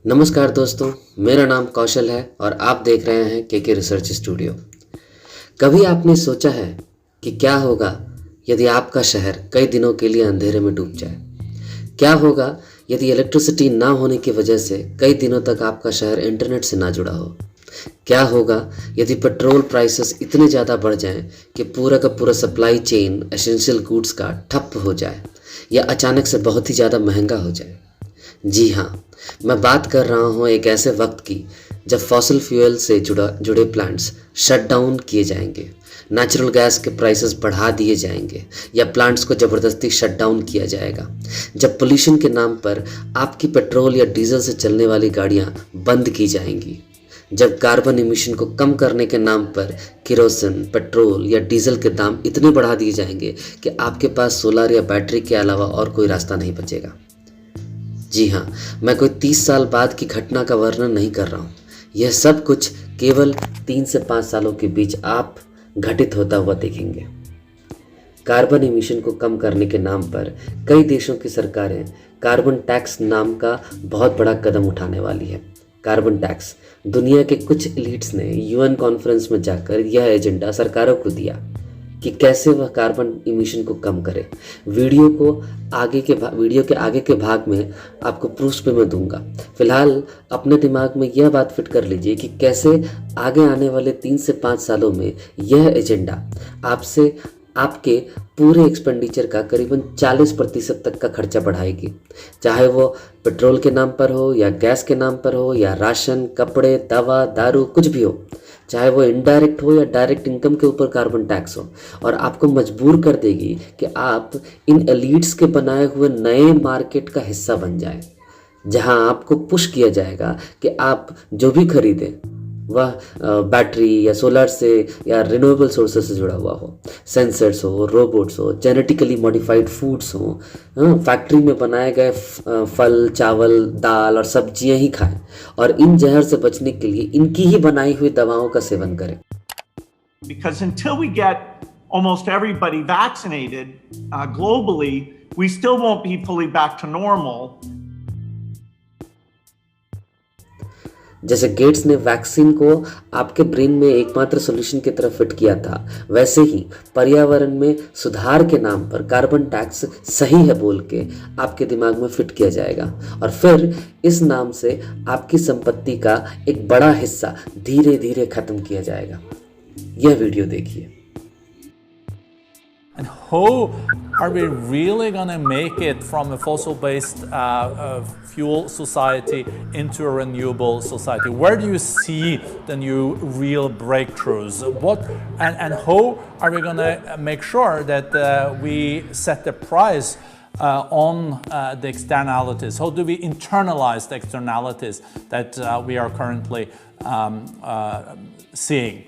नमस्कार दोस्तों, मेरा नाम कौशल है और आप देख रहे हैं के रिसर्च स्टूडियो। कभी आपने सोचा है कि क्या होगा यदि आपका शहर कई दिनों के लिए अंधेरे में डूब जाए? क्या होगा यदि इलेक्ट्रिसिटी ना होने की वजह से कई दिनों तक आपका शहर इंटरनेट से ना जुड़ा हो? क्या होगा यदि पेट्रोल प्राइसेस इतने ज़्यादा बढ़ जाएं कि पूरा का पूरा सप्लाई चेन एसेंशियल गुड्स का ठप हो जाए या अचानक से बहुत ही ज़्यादा महंगा हो जाए? जी हाँ, मैं बात कर रहा हूँ एक ऐसे वक्त की जब फॉसिल फ्यूल से जुड़े प्लांट्स शट डाउन किए जाएंगे, नेचुरल गैस के प्राइसेस बढ़ा दिए जाएंगे या प्लांट्स को ज़बरदस्ती शट डाउन किया जाएगा, जब पोल्यूशन के नाम पर आपकी पेट्रोल या डीजल से चलने वाली गाड़ियाँ बंद की जाएंगी, जब कार्बन इमिशन को कम करने के नाम पर केरोसिन, पेट्रोल या डीजल के दाम इतने बढ़ा दिए जाएंगे कि आपके पास सोलर या बैटरी के अलावा और कोई रास्ता नहीं बचेगा। जी हाँ, मैं कोई 30 साल बाद की घटना का वर्णन नहीं कर रहा हूँ। यह सब कुछ केवल 3 से 5 सालों के बीच आप घटित होता हुआ देखेंगे। कार्बन इमिशन को कम करने के नाम पर कई देशों की सरकारें कार्बन टैक्स नाम का बहुत बड़ा कदम उठाने वाली है। कार्बन टैक्स, दुनिया के कुछ एलिट्स ने यूएन कॉन्फ्रेंस में जाकर यह एजेंडा सरकारों को दिया कि कैसे वह कार्बन इमिशन को कम करे। वीडियो के आगे के भाग में आपको प्रूफ्स पे मैं दूंगा। फिलहाल अपने दिमाग में यह बात फिट कर लीजिए कि कैसे आगे आने वाले 3 से 5 सालों में यह एजेंडा आपसे आपके पूरे एक्सपेंडिचर का करीबन 40% तक का खर्चा बढ़ाएगी, चाहे वो पेट्रोल के नाम पर हो या गैस के नाम पर हो या राशन, कपड़े, दवा, दारू, कुछ भी हो, चाहे वो इनडायरेक्ट हो या डायरेक्ट इनकम के ऊपर कार्बन टैक्स हो, और आपको मजबूर कर देगी कि आप इन एलिट्स के बनाए हुए नए मार्केट का हिस्सा बन जाएं, जहां आपको पुश किया जाएगा कि आप जो भी खरीदें वह बैटरी या सोलर से या रिन्यूएबल सोर्सेज से जुड़ा हुआ हो, सेंसर्स हो, रोबोट्स हो, जेनेटिकली मॉडिफाइड फूड्स हो, फैक्ट्री में बनाए गए फल, चावल, दाल और सब्जियां ही खाएं और इन जहर से बचने के लिए इनकी ही बनाई हुई दवाओं का सेवन करें। Because until we get almost everybody vaccinated globally, we still won't be fully back to normal. जैसे गेट्स ने वैक्सीन को आपके ब्रेन में एकमात्र सॉल्यूशन की तरफ फिट किया था, वैसे ही पर्यावरण में सुधार के नाम पर कार्बन टैक्स सही है बोल के आपके दिमाग में फिट किया जाएगा और फिर इस नाम से आपकी संपत्ति का एक बड़ा हिस्सा धीरे धीरे खत्म किया जाएगा। यह वीडियो देखिए। And how are we really going to make it from a fossil-based fuel society into a renewable society? Where do you see the new real breakthroughs? And how are we going to make sure that we set the price on the externalities? How do we internalize the externalities that we are currently seeing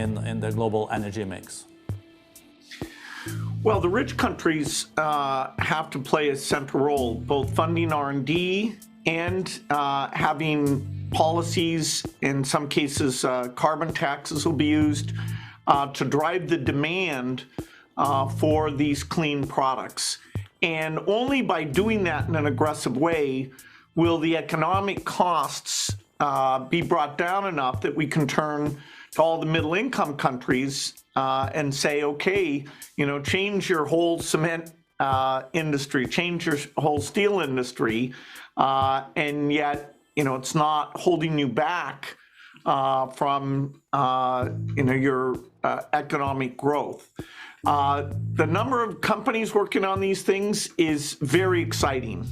in the global energy mix? Well, the rich countries have to play a central role, both funding R&D and having policies. In some cases, carbon taxes will be used to drive the demand for these clean products. And only by doing that in an aggressive way will the economic costs be brought down enough that we can turn to all the middle-income countries and say, okay, change your whole cement industry, change your whole steel industry, and yet, it's not holding you back from, your economic growth. The number of companies working on these things is very exciting.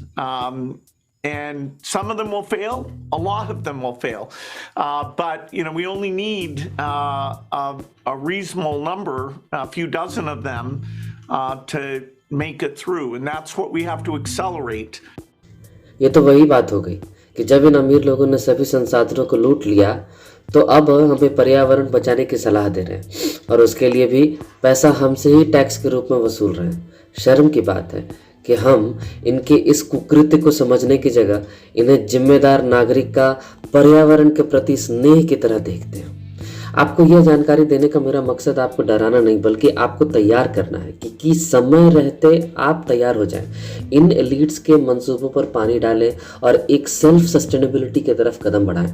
And some of them will fail, a lot of them will fail. But, we only need a reasonable number, a few dozen of them, to make it through. And that's what we have to accelerate. ये तो वही बात हो गई कि जब इन अमीर लोगों ने सभी संसाधनों को लूट लिया तो अब हमें पर्यावरण बचाने की सलाह दे रहे हैं और उसके लिए भी पैसा हमसे ही टैक्स के रूप में वसूल रहे हैं। शर्म की बात है कि हम इनके इस कुकृत्य को समझने की जगह इन्हें जिम्मेदार नागरिक का पर्यावरण के प्रति स्नेह की तरह देखते हैं। आपको यह जानकारी देने का मेरा मकसद आपको डराना नहीं बल्कि आपको तैयार करना है कि समय रहते आप तैयार हो जाएं। इन एलीट्स के मंसूबों पर पानी डालें और एक सेल्फ सस्टेनेबिलिटी की तरफ कदम बढ़ाएं।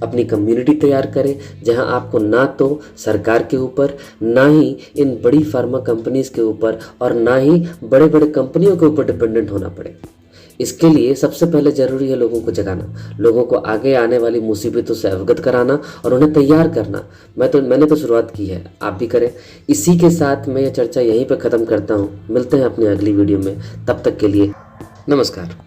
अपनी कम्युनिटी तैयार करें जहां आपको ना तो सरकार के ऊपर, ना ही इन बड़ी फार्मा कंपनीज के ऊपर और ना ही बड़े बड़े कंपनियों के ऊपर डिपेंडेंट होना पड़े। इसके लिए सबसे पहले ज़रूरी है लोगों को जगाना, लोगों को आगे आने वाली मुसीबतों से अवगत कराना और उन्हें तैयार करना। मैंने तो शुरुआत की है, आप भी करें। इसी के साथ मैं ये चर्चा यहीं पर ख़त्म करता हूँ। मिलते हैं अपनी अगली वीडियो में, तब तक के लिए नमस्कार।